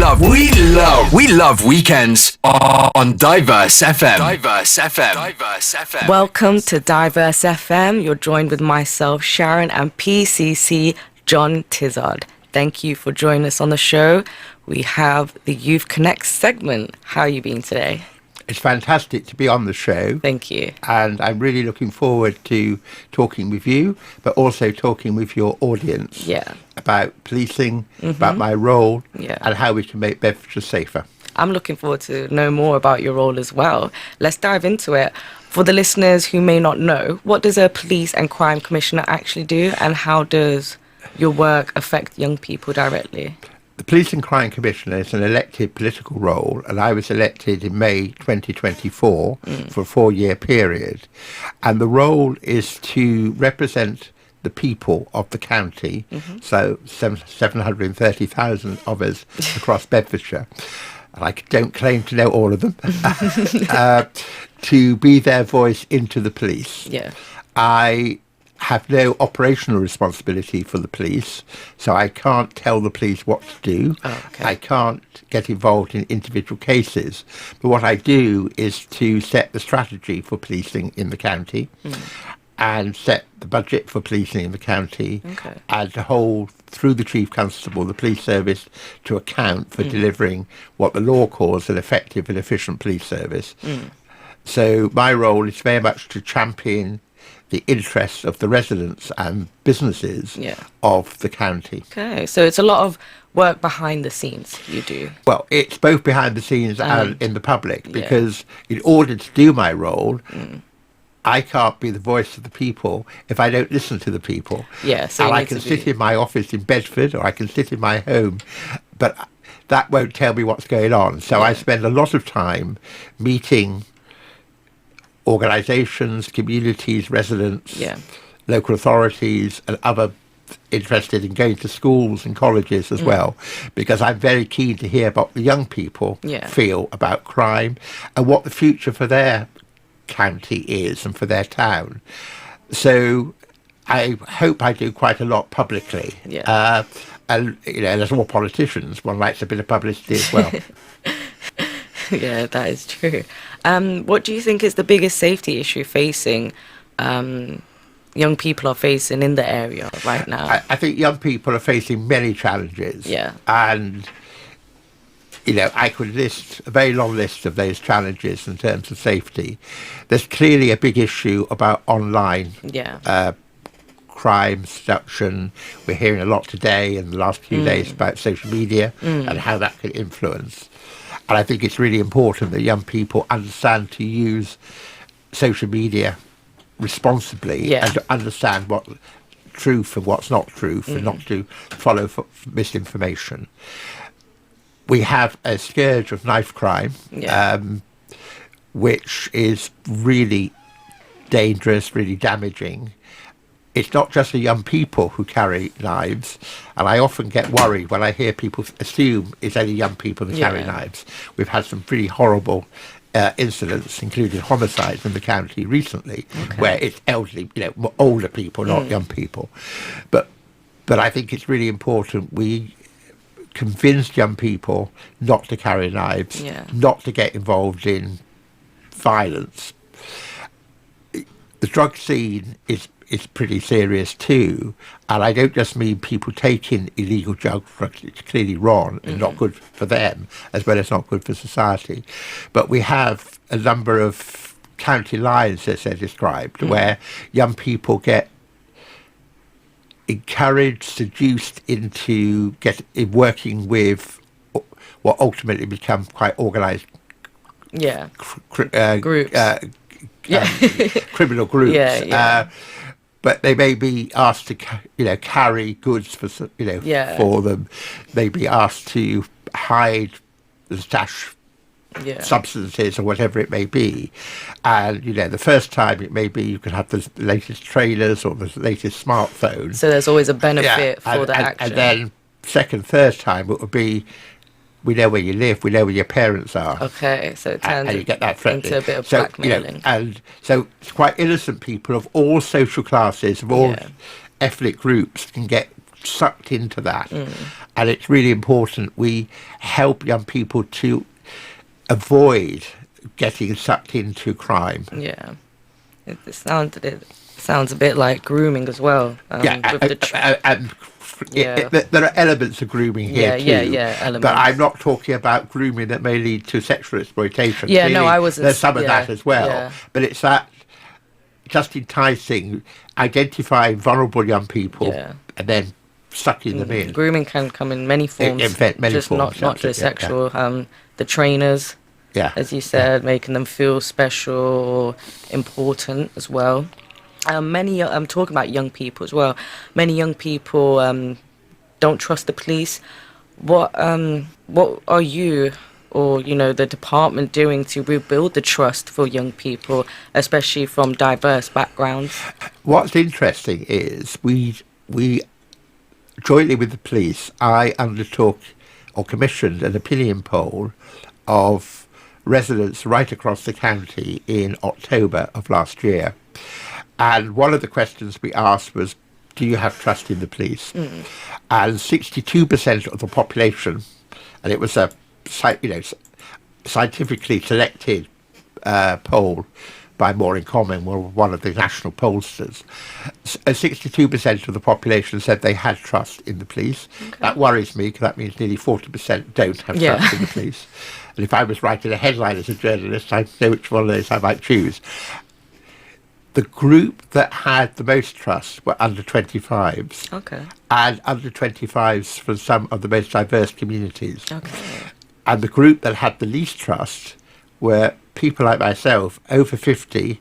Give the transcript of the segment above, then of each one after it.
We love weekends on Diverse FM. Diverse FM. Diverse FM. Welcome to Diverse FM. You're joined with myself, Sharon, and PCC John Tizard. Thank you for joining us on the show. We have the Youth Connect segment. How are you been today? It's fantastic to be on the show. Thank you. And I'm really looking forward to talking with you, but also talking with your audience about policing, about my role, and how we can make Bedfordshire safer. I'm looking forward to know more about your role as well. Let's dive into it. For the listeners who may not know, what does a police and crime commissioner actually do, and how does your work affect young people directly? The Police and Crime Commissioner is an elected political role, and I was elected in May 2024 for a 4-year period. And the role is to represent the people of the county, so 730,000 of us across Bedfordshire. And I don't claim to know all of them, to be their voice into the police. Yeah. I have no operational responsibility for the police, so I can't tell the police what to do. I can't get involved in individual cases, but what I do is to set the strategy for policing in the county and set the budget for policing in the county and to hold, through the Chief Constable, the police service to account for delivering what the law calls an effective and efficient police service. So my role is very much to champion the interests of the residents and businesses of the county. Okay, so it's a lot of work behind the scenes you do. Well, it's both behind the scenes and in the public, because in order to do my role, I can't be the voice of the people if I don't listen to the people. Yeah, so and I can sit in my office in Bedford, or I can sit in my home, but that won't tell me what's going on. So I spend a lot of time meeting organisations, communities, residents, local authorities, and other interested in going to schools and colleges as well, because I'm very keen to hear what the young people feel about crime and what the future for their county is and for their town. So I hope I do quite a lot publicly. And, you know, as all politicians, one likes a bit of publicity as well. Yeah, that is true. What do you think is the biggest safety issue facing young people are facing in the area right now? I think young people are facing many challenges. And, you know, I could list a very long list of those challenges in terms of safety. There's clearly a big issue about online crime, seduction. We're hearing a lot today in the last few days about social media and how that can influence. And I think it's really important that young people understand to use social media responsibly and to understand what truth and what's not truth and not to follow misinformation. We have a scourge of knife crime, which is really dangerous, really damaging. It's not just the young people who carry knives, and I often get worried when I hear people assume it's only young people that carry knives. We've had some pretty horrible incidents, including homicides in the county recently, where it's elderly, you know, older people, not young people. But I think it's really important we convince young people not to carry knives, not to get involved in violence. The drug scene is pretty serious too, and I don't just mean people taking illegal drugs. It's clearly wrong and not good for them, as well as not good for society. But we have a number of county lines, as they're described, where young people get encouraged, seduced into working with what ultimately become quite organised groups. Criminal groups. But they may be asked to, you know, carry goods for, you know, for them. They be asked to hide the stash substances or whatever it may be. And, you know, the first time it may be you can have the latest trailers or the latest smartphone. So there's always a benefit for the action. And then second, third time it would be, we know where you live, we know where your parents are. Okay, so it turns and you get that into a bit of blackmailing. You know, and so it's quite innocent people of all social classes, of all ethnic groups can get sucked into that. And it's really important we help young people to avoid getting sucked into crime. Yeah. It sounds a bit like grooming as well. There are elements of grooming here too. Elements. But I'm not talking about grooming that may lead to sexual exploitation. Yeah, Clearly, no, I wasn't. There's some of that as well. Yeah. But it's that just enticing, identifying vulnerable young people and then sucking them in. Grooming can come in many forms. Many forms. Not just sexual. The trainers, as you said, making them feel special or important as well. I'm talking about young people as well. Many young people don't trust the police. What are you or the department doing to rebuild the trust for young people, especially from diverse backgrounds? What's interesting is we jointly with the police, I undertook or commissioned an opinion poll of residents right across the county in October of last year. And one of the questions we asked was, do you have trust in the police? And 62% of the population, and it was a scientifically selected poll by More in Common, one of the national pollsters, 62% of the population said they had trust in the police. Okay. That worries me because that means nearly 40% don't have trust in the police. And if I was writing a headline as a journalist, I'd know which one of those I might choose. The group that had the most trust were under 25s. Okay. And under 25s from some of the most diverse communities. Okay. And the group that had the least trust were people like myself, over 50,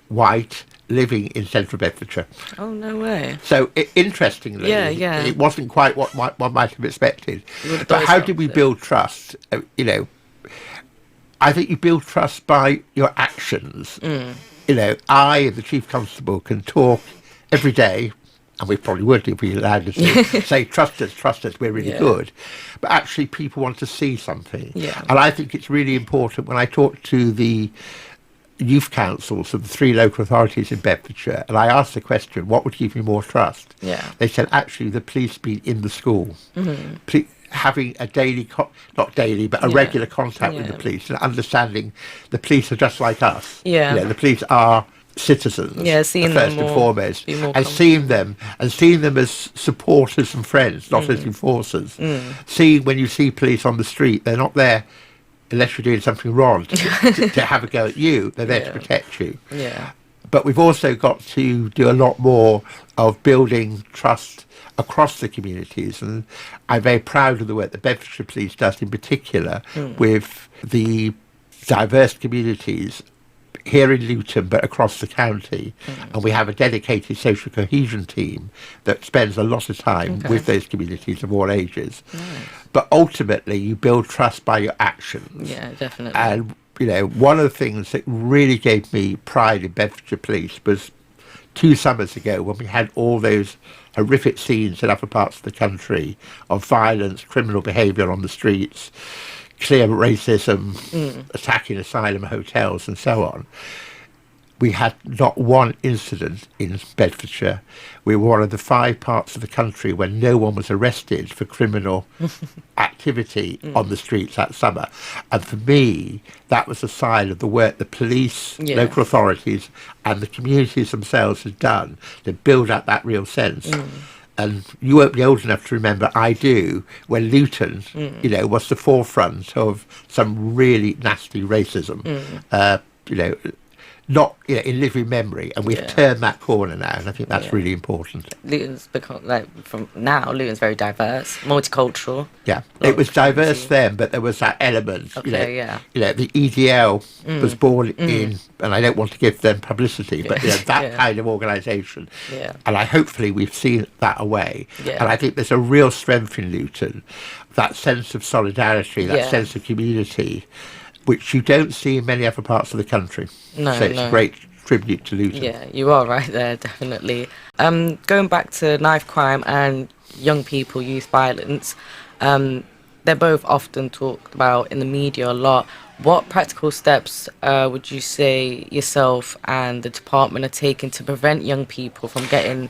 white, living in central Bedfordshire. Oh, no way. So, interestingly, it wasn't quite what one might have expected. But how did we build trust? I think you build trust by your actions. I, the Chief Constable, can talk every day, and we probably would if we allowed to say, trust us, we're really good. But actually, people want to see something. Yeah. And I think it's really important when I talk to the youth councils of the 3 local authorities in Bedfordshire, and I asked the question, what would give you more trust? Yeah. They said, actually, the police being in the school. Having a daily, not daily, but a regular contact with the police and understanding the police are just like us. Yeah. The police are citizens. Yeah, seeing them first and foremost. And seeing them as supporters and friends, not as enforcers. Seeing when you see police on the street, they're not there unless you're doing something wrong to have a go at you. They're there to protect you. Yeah. But we've also got to do a lot more of building trust across the communities, and I'm very proud of the work the Bedfordshire Police does in particular with the diverse communities here in Luton but across the county. And we have a dedicated social cohesion team that spends a lot of time with those communities of all ages. But ultimately you build trust by your actions. Yeah, definitely. And one of the things that really gave me pride in Bedfordshire Police was 2 summers ago when we had all those horrific scenes in other parts of the country of violence, criminal behaviour on the streets, clear racism, attacking asylum hotels and so on. We had not one incident in Bedfordshire. We were one of the 5 parts of the country where no one was arrested for criminal activity on the streets that summer. And for me, that was a sign of the work the police, local authorities and the communities themselves had done to build up that real sense. And you won't be old enough to remember, I do, when Luton, was the forefront of some really nasty racism. Not in living memory, and we've turned that corner now, and I think that's really important. Luton's become Luton's very diverse, multicultural. Yeah, it was diverse then, but there was that element. The EDL was born in, and I don't want to give them publicity, but that kind of organisation. Yeah. And hopefully we've seen that away. Yeah. And I think there's a real strength in Luton, that sense of solidarity, that sense of community, which you don't see in many other parts of the country. So it's a great tribute to Luton. Yeah, you are right there, definitely. Going back to knife crime and young people, youth violence, they're both often talked about in the media a lot. What practical steps would you say yourself and the department are taking to prevent young people from getting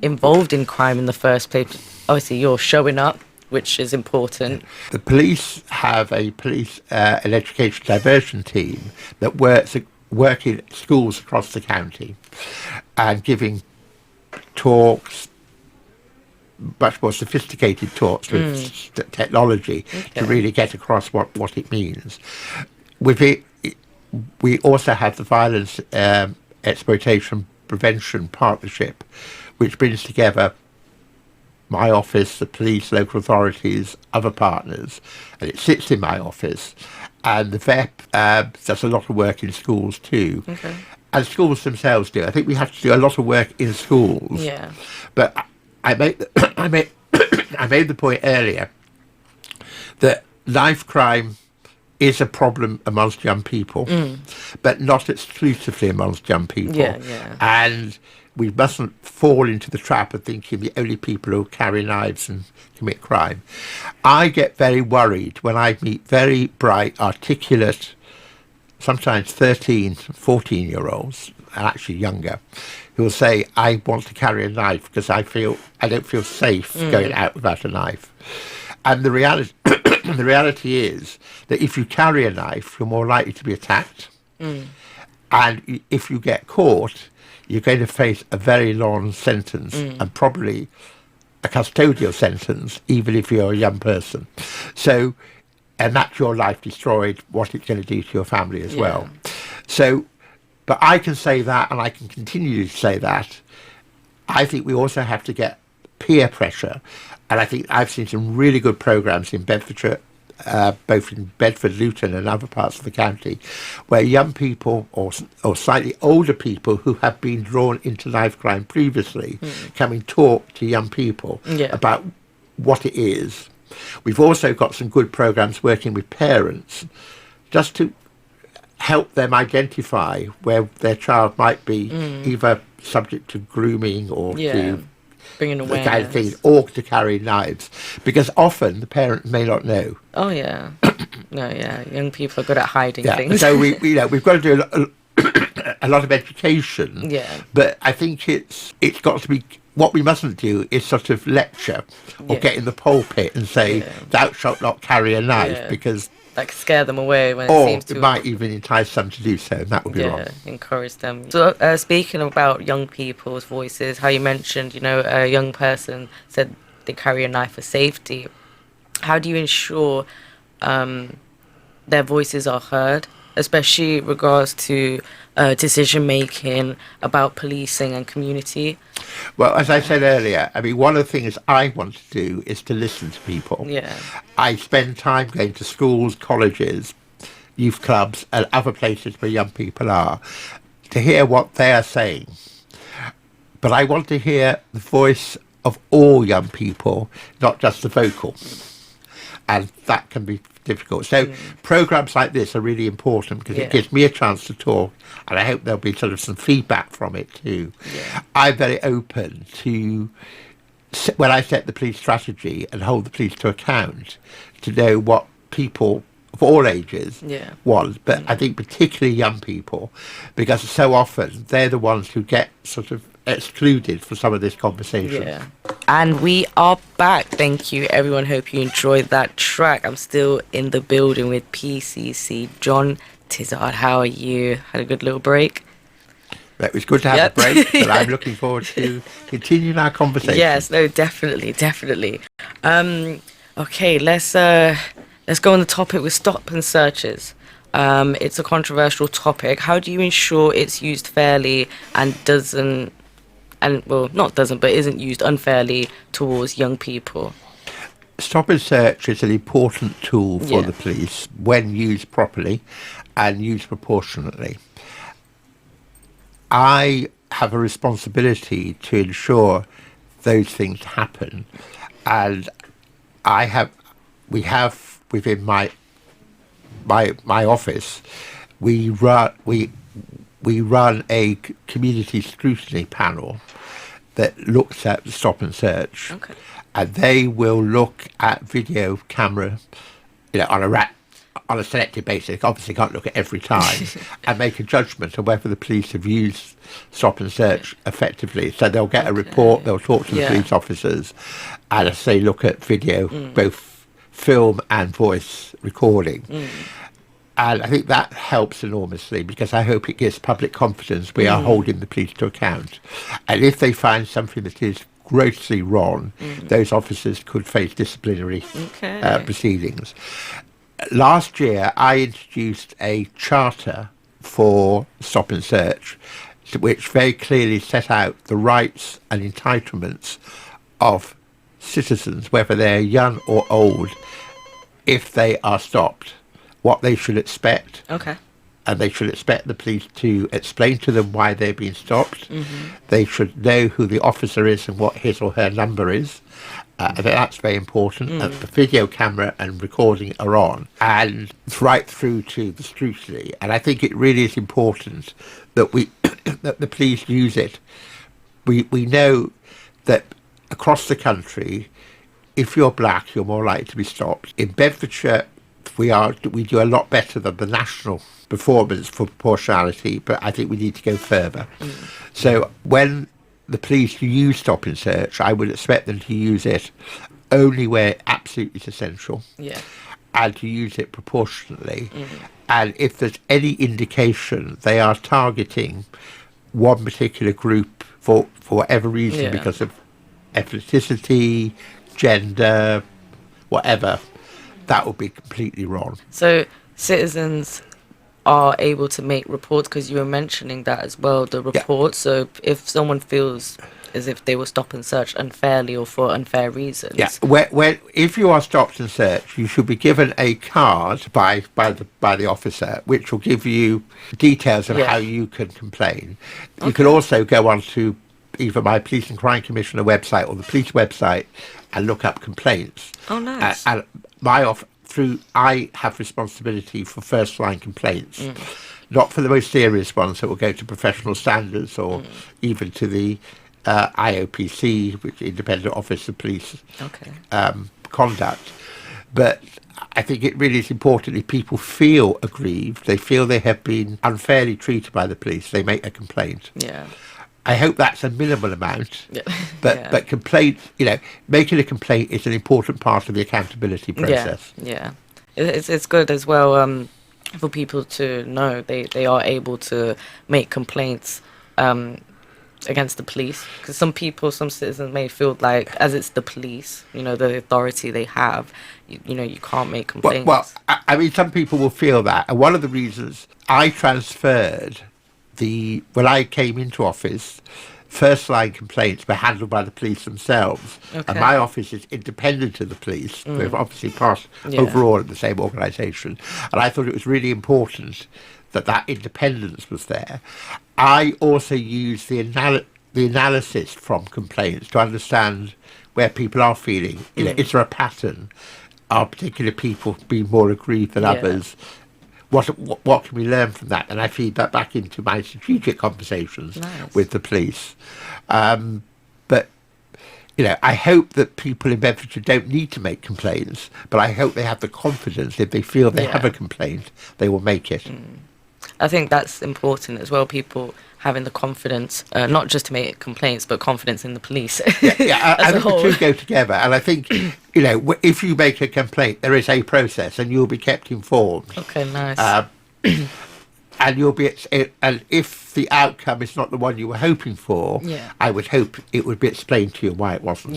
involved in crime in the first place? Obviously, you're showing up, which is important. The police have an education diversion team that work in schools across the county and giving talks, much more sophisticated talks with technology to really get across what it means. With it, we also have the Violence Exploitation Prevention Partnership, which brings together my office, the police, local authorities, other partners, and it sits in my office. And the VEP does a lot of work in schools too. Okay. And schools themselves do. I think we have to do a lot of work in schools. Yeah. But I made the point earlier that knife crime is a problem amongst young people, but not exclusively amongst young people. Yeah. And we mustn't fall into the trap of thinking the only people who carry knives and commit crime. I get very worried when I meet very bright, articulate, sometimes 13, 14-year-olds, and actually younger, who will say, I want to carry a knife because I don't feel safe going out without a knife. And the reality is that if you carry a knife, you're more likely to be attacked. And if you get caught, you're going to face a very long sentence and probably a custodial sentence, even if you're a young person. So, and that's your life destroyed, what it's going to do to your family as well. So, but I can say that, and I can continue to say that. I think we also have to get peer pressure. And I think I've seen some really good programs in Bedfordshire, both in Bedford, Luton and other parts of the county, where young people or slightly older people who have been drawn into knife crime previously come and talk to young people about what it is. We've also got some good programs working with parents just to help them identify where their child might be either subject to grooming or to bringing the awareness. kind of thing, or to carry knives, because often the parent may not know. Oh yeah, young people are good at hiding things. So we've got to do a lot of education. Yeah. But I think it's got to be. What we mustn't do is sort of lecture or get in the pulpit and say, "Thou shalt not carry a knife," because that could scare them away when or it seems to. It might even entice some to do so, and that would be wrong. Encourage them. So speaking about young people's voices, how you mentioned, a young person said they carry a knife for safety. How do you ensure their voices are heard, especially regards to decision making about policing and community? Well, as I said earlier, I mean, one of the things I want to do is to listen to people. Yeah. I spend time going to schools, colleges, youth clubs, and other places where young people are to hear what they are saying. But I want to hear the voice of all young people, not just the vocal. And that can be difficult. So programs like this are really important because it gives me a chance to talk, and I hope there'll be sort of some feedback from it too. I'm very open to, when I set the police strategy and hold the police to account, to know what people of all ages want, but I think particularly young people, because so often they're the ones who get sort of excluded from some of this conversation. And we are back. Thank you, everyone. Hope you enjoyed that track. I'm still in the building with PCC. John Tizard, how are you? Had a good little break? It was good to have a break, but I'm looking forward to continuing our conversation. Yes, no, definitely. Okay, let's go on the topic with stop and searches. It's a controversial topic. How do you ensure it's used fairly and isn't used unfairly towards young people? Stop and search is an important tool for the police when used properly and used proportionately. I have a responsibility to ensure those things happen, and we have within my office, we run a community scrutiny panel that looks at the stop and search, and they will look at video camera, on a on a selective basis, obviously can't look at every time, and make a judgment on whether the police have used stop and search effectively. So they'll get a report, they'll talk to the police officers, and as I say, look at video, both film and voice recording. And I think that helps enormously, because I hope it gives public confidence we are holding the police to account. And if they find something that is grossly wrong, those officers could face disciplinary proceedings. Last year, I introduced a charter for stop and search, which very clearly set out the rights and entitlements of citizens, whether they're young or old, if they are stopped, what they should expect. Okay. And they should expect the police to explain to them why they're being stopped. They should know who the officer is and what his or her number is. I think that's very important. The video camera and recording are on, and it's right through to the scrutiny. And I think it really is important that we that the police use it. We know that across the country, if you're black, you're more likely to be stopped. In Bedfordshire, we do a lot better than the national performance for proportionality, but I think we need to go further. So when the police use stop and search, I would expect them to use it only where absolutely essential, and to use it proportionately. And if there's any indication they are targeting one particular group for whatever reason, because of ethnicity, gender, whatever, that would be completely wrong. So citizens are able to make reports, because you were mentioning that as well, the reports. So if someone feels as if they were stop and search unfairly or for unfair reasons. If you are stopped and searched, you should be given a card by the officer, which will give you details of how you can complain. You can also go on to either my Police and Crime Commissioner website or the police website and look up complaints. Oh, nice. And I have responsibility for first line complaints, not for the most serious ones that will go to professional standards or even to the IOPC, which is Independent Office of Police Conduct. But I think it really is important if people feel aggrieved, they feel they have been unfairly treated by the police, they make a complaint. I hope that's a minimal amount, but complaint, making a complaint is an important part of the accountability process. It's good as well for people to know they are able to make complaints against the police, because some citizens may feel like, as it's the police, the authority they have, you can't make complaints. Well, I mean, some people will feel that, and one of the reasons I transferred when I came into office, first line complaints were handled by the police themselves, and my office is independent of the police. We've obviously passed overall in the same organisation, and I thought it was really important that independence was there. I also use the analysis from complaints to understand where people are feeling. Is there a pattern? Are particular people being more aggrieved than others? What can we learn from that? And I feed that back into my strategic conversations with the police. But I hope that people in Bedfordshire don't need to make complaints, but I hope they have the confidence, if they feel they have a complaint, they will make it. I think that's important as well, people having the confidence, not just to make complaints, but confidence in the police. I think the two go together. And I think, if you make a complaint, there is a process and you'll be kept informed. Okay, nice. And and if the outcome is not the one you were hoping for, I would hope it would be explained to you why it wasn't.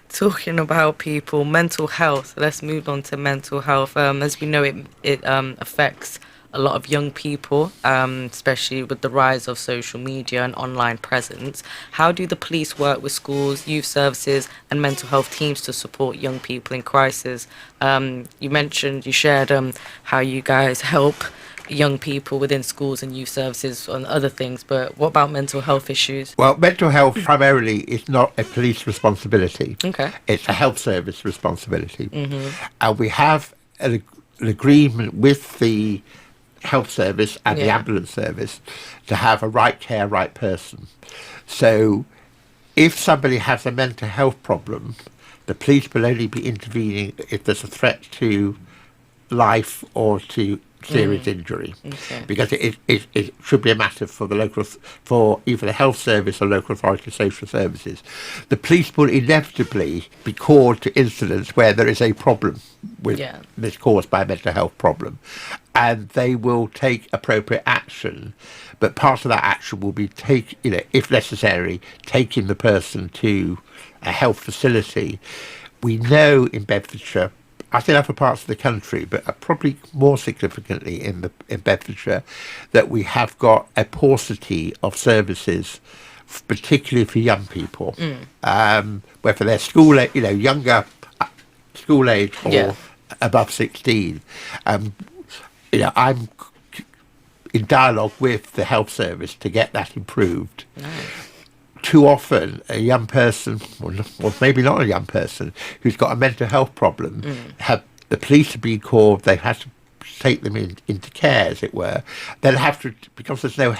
Talking about people, mental health, let's move on to mental health. As we know, it affects a lot of young people, especially with the rise of social media and online presence. How do the police work with schools, youth services and mental health teams to support young people in crisis? You shared how you guys help young people within schools and youth services and other things, but what about mental health issues? Well, mental health primarily is not a police responsibility. It's a health service responsibility. And we have an agreement with the health service and the ambulance service to have a right care, right person. So if somebody has a mental health problem, the police will only be intervening if there's a threat to life or to serious injury, because it should be a matter for the local, for either the health service or local authority of social services. The police will inevitably be called to incidents where there is a problem with this caused by a mental health problem, and they will take appropriate action. But part of that action will be if necessary, taking the person to a health facility. We know in Bedfordshire, I think other parts of the country, but probably more significantly in Bedfordshire, that we have got a paucity of services, particularly for young people, whether they're younger school age or above 16. I'm in dialogue with the health service to get that improved. Nice. Too often, a young person, or maybe not a young person, who's got a mental health problem, the police have been called, they have to take them into care, as it were. They'll have to, because there's no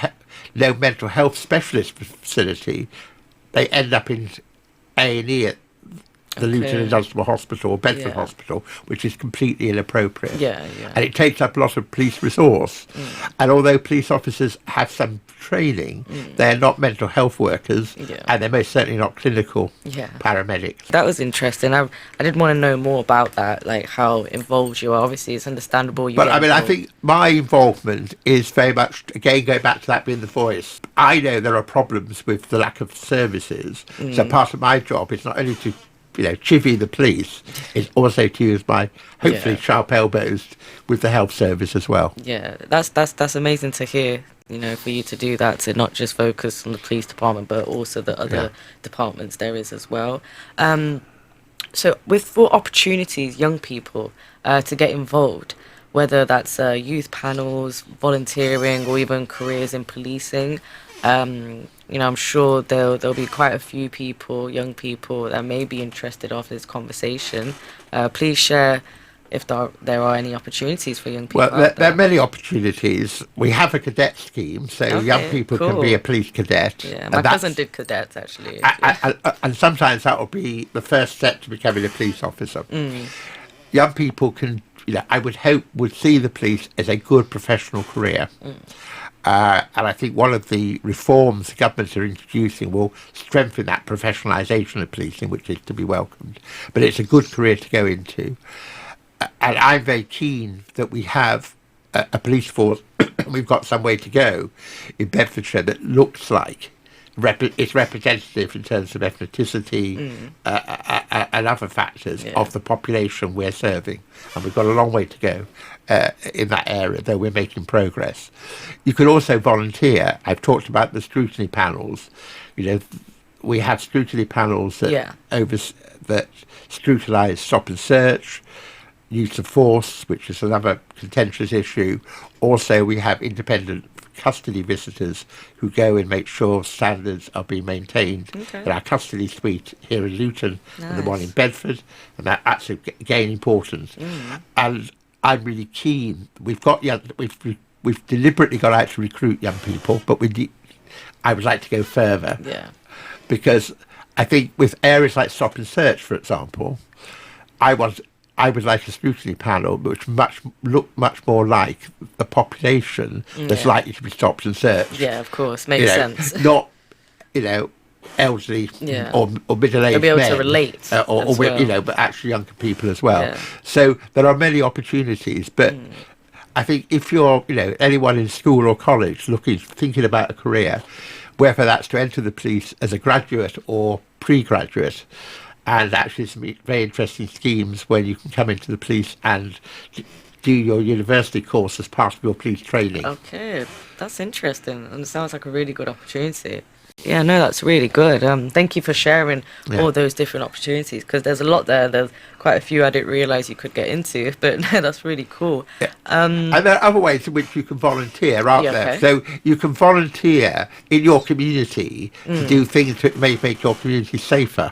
mental health specialist facility, they end up in A&E at the Luton Industrial Hospital or Bedford Hospital, which is completely inappropriate. And it takes up a lot of police resource. And although police officers have some training, they're not mental health workers, and they're most certainly not clinical paramedics. That was interesting. I did want to know more about that, like how involved you are. Obviously, it's understandable. I think my involvement is very much, again, going back to that being the voice. I know there are problems with the lack of services, so part of my job is not only to chivvy the police, is also to use my hopefully sharp elbows with the health service as well. Yeah, that's amazing to hear. For you to do that, to not just focus on the police department, but also the other departments there is as well. So for opportunities, young people to get involved, whether that's youth panels, volunteering, or even careers in policing. I'm sure there'll be quite a few young people that may be interested after this conversation. Please share if there are any opportunities for young people. Well, there are many opportunities. We have a cadet scheme, so young people can be a police cadet. Yeah, my cousin did cadets, actually. And sometimes that will be the first step to becoming a police officer. Young people can, I would see the police as a good professional career. And I think one of the reforms the government are introducing will strengthen that professionalisation of policing, which is to be welcomed. But it's a good career to go into. And I'm very keen that we have a police force, we've got some way to go in Bedfordshire, that looks like it's representative in terms of ethnicity and other factors of the population we're serving. And we've got a long way to go in that area, though we're making progress. You can also volunteer. I've talked about the scrutiny panels. We have scrutiny panels that that scrutinise stop and search, use of force, which is another contentious issue. Also, we have independent custody visitors who go and make sure standards are being maintained in our custody suite here in Luton and the one in Bedford, and that's again important. And I'm really keen. We've deliberately got out to recruit young people, but I would like to go further. Because I think with areas like stop and search, for example, I would like a scrutiny panel which look much more like the population that's likely to be stopped and searched. Yeah, of course, makes sense. Not, elderly or middle-aged men. They'll be able to relate, but actually younger people as well. So there are many opportunities, but I think if you're, anyone in school or college thinking about a career, whether that's to enter the police as a graduate or pre-graduate, and actually some very interesting schemes where you can come into the police and do your university course as part of your police training. Okay, that's interesting, and it sounds like a really good opportunity. Yeah, no, that's really good. Thank you for sharing all those different opportunities, because there's a lot there. There's quite a few I didn't realise you could get into, but no, that's really cool. And there are other ways in which you can volunteer, aren't there? So you can volunteer in your community to do things that may make your community safer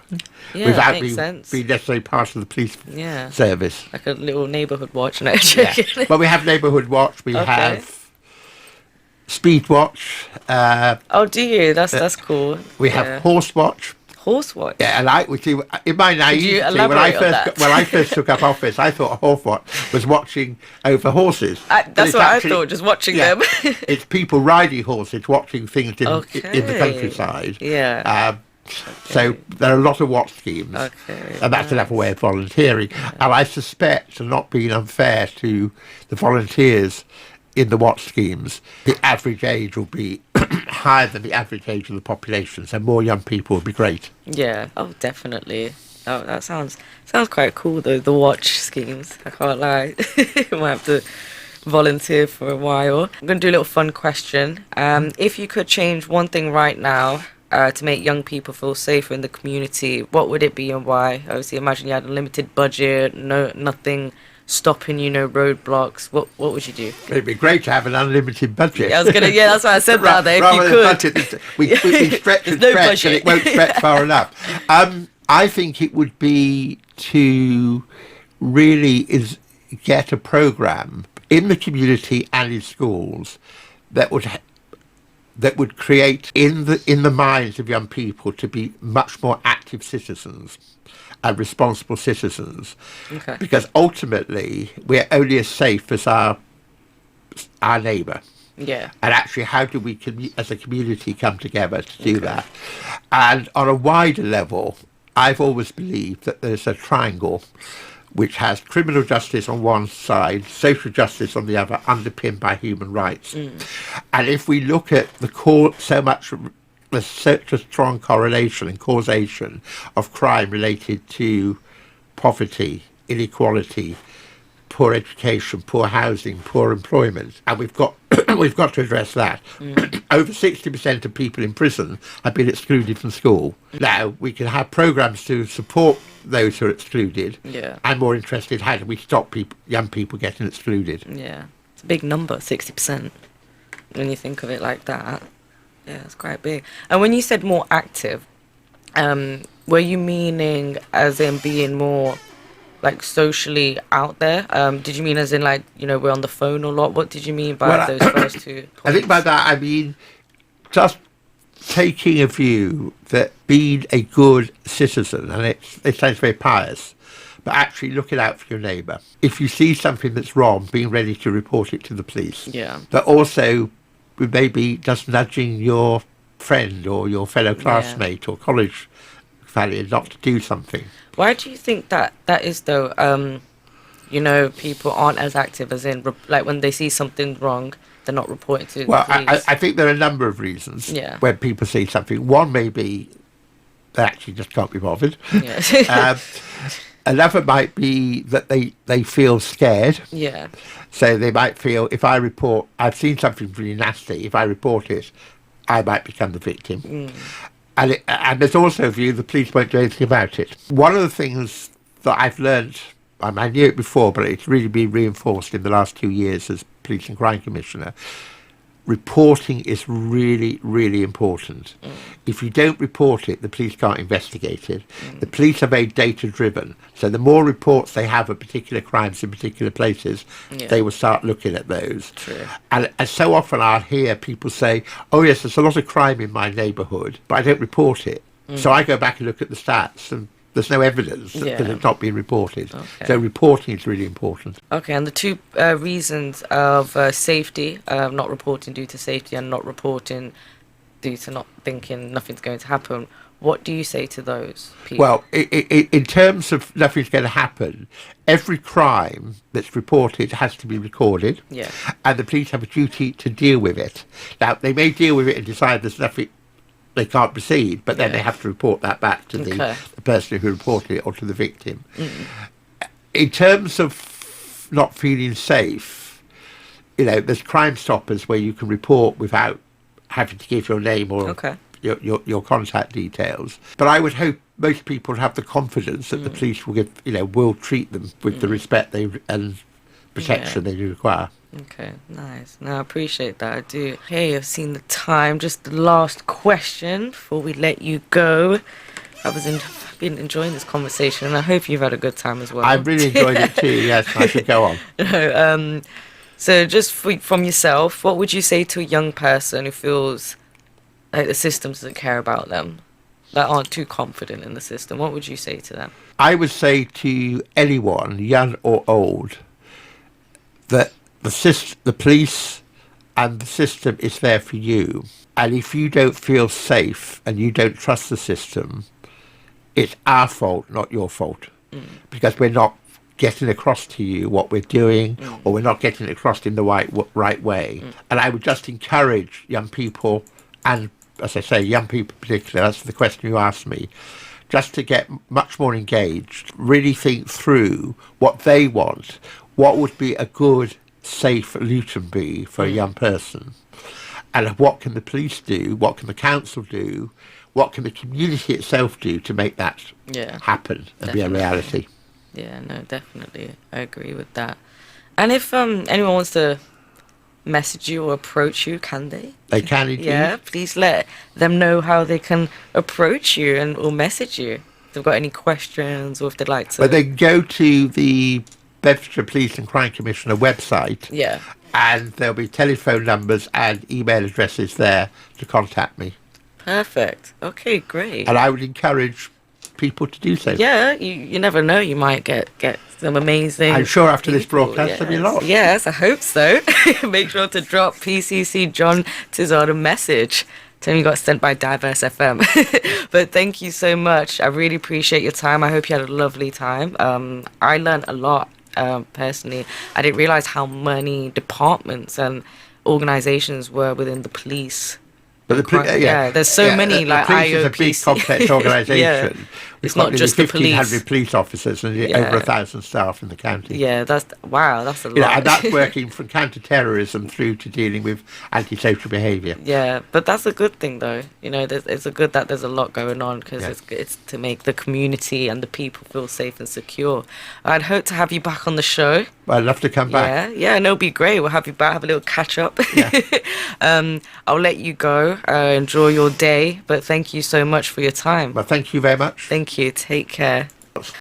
without being necessarily part of the police service. Like a little neighbourhood watch. No, Well, we have neighbourhood watch. We have Speed watch. Do you? That's cool. We have horse watch. Horse watch. Yeah, and in my naivety, elaborate on that? when I first took up office, I thought a horse watch was watching over horses. That's what I thought, just watching them. It's people riding horses, watching things in the countryside. Yeah. So there are a lot of watch schemes, and that's another way of volunteering. Yeah. And I suspect, and not being unfair to the volunteers in the watch schemes, the average age will be higher than the average age of the population, so more young people would be great. Yeah, oh, definitely. Oh, that sounds quite cool, though, the watch schemes. I can't lie. Might have to volunteer for a while. I'm going to do a little fun question. If you could change one thing right now to make young people feel safer in the community, what would it be and why? Obviously, imagine you had a limited budget, nothing stopping, roadblocks. What would you do? It'd be great to have an unlimited budget. Yeah, that's why I said that. If you could. Budget, we stretch and stretch, and it won't stretch far enough. I think it would be to really get a program in the community and in schools that would create in the minds of young people to be much more active citizens and responsible citizens. Okay. Because ultimately we're only as safe as our neighbour. Yeah. And actually, how do we as a community come together to do that? And on a wider level, I've always believed that there's a triangle which has criminal justice on one side, social justice on the other, underpinned by human rights. And if we look at there's such a strong correlation and causation of crime related to poverty, inequality, poor education, poor housing, poor employment, and we've got to address that. Over 60% of people in prison have been excluded from school. Now we can have programs to support those who are excluded. Yeah. I'm more interested, how do we stop young people getting excluded? Yeah, it's a big number, 60%, when you think of it like that. Yeah, it's quite big. And when you said more active, were you meaning as in being more like socially out there? Did you mean as in like, we're on the phone a lot? What did you mean by those first 2 points? I think by that I mean just taking a view that being a good citizen, and it sounds very pious, but actually looking out for your neighbour. If you see something that's wrong, being ready to report it to the police. Yeah. But also maybe just nudging your friend or your fellow classmate or college fellow not to do something. Why do you think that is, though? People aren't as active as in, like, when they see something wrong, they're not reporting to the police. I think there are a number of reasons when people see something. One may be they actually just can't be bothered. Yeah. Another might be that they feel scared. Yeah. So they might feel, if I report, I've seen something really nasty, if I report it, I might become the victim. And there's also a view the police won't do anything about it. One of the things that I've learned, I knew it before, but it's really been reinforced in the last 2 years as Police and Crime Commissioner, reporting is really, really important. If you don't report it, the police can't investigate it. The police are very data-driven, so the more reports they have of particular crimes in particular places, they will start looking at those. True. And so often I'll hear people say, oh yes, there's a lot of crime in my neighbourhood, but I don't report it. So I go back and look at the stats, and there's no evidence that it's not being reported. Okay. So reporting is really important. Okay, and the 2 reasons of safety, not reporting due to safety and not reporting due to not thinking nothing's going to happen, what do you say to those people? Well, in terms of nothing's going to happen, every crime that's reported has to be recorded, and the police have a duty to deal with it. Now, they may deal with it and decide there's nothing, they can't proceed, but then they have to report that back to the person who reported it or to the victim. In terms of not feeling safe, there's Crime Stoppers where you can report without having to give your name or your contact details. But I would hope most people have the confidence that the police will treat them with the respect and protection they require. Okay, nice. No, I appreciate that. I do. Hey, I've seen the time. Just the last question before we let you go. I've been enjoying this conversation, and I hope you've had a good time as well. I've really enjoyed it too. Yes, I should go on. No, so just from yourself, what would you say to a young person who feels like the system doesn't care about them? that aren't too confident in the system, what would you say to them? I would say to anyone, young or old, that the police and the system is there for you. And if you don't feel safe and you don't trust the system, it's our fault, not your fault. Because we're not getting across to you what we're doing, or we're not getting it across in the right way. And I would just encourage young people, and as I say, young people particularly, that's the question you asked me, just to get much more engaged, really think through what they want, what would be a good, safe Luton be for a young person, and what can the police do, what can the council do, what can the community itself do to make that happen and be a reality. Yeah, no, definitely. I agree with that. And if anyone wants to message you or approach you, can they? They can indeed. Yeah, please let them know how they can approach you and or message you. If they've got any questions or if they'd like to. But they can go to the Bedfordshire Police and Crime Commissioner website. Yeah. And there'll be telephone numbers and email addresses there to contact me. Perfect. Okay, great. And I would encourage people to do so. Yeah, you never know. You might get some amazing. I'm sure after this people. broadcast there'll be a lot. Yes, I hope so. Make sure to drop PCC John Tizard a message. Tell him you got sent by Diverse FM. But thank you so much. I really appreciate your time. I hope you had a lovely time. I learned a lot personally. I didn't realize how many departments and organizations were within the police. But there's so many like the police is a big complex organisation. It's not just the police. 1,500 police officers and over 1,000 staff in the county. Yeah, that's a lot. And that's working from counter-terrorism through to dealing with antisocial behaviour. Yeah, but that's a good thing though. You know, it's a good that there's a lot going on because it's to make the community and the people feel safe and secure. I'd hope to have you back on the show. Well, I'd love to come back. Yeah, and it'll be great. We'll have you back, have a little catch up. Yeah. I'll let you go. Enjoy your day, but thank you so much for your time. Well, thank you very much. Thank you. Take care.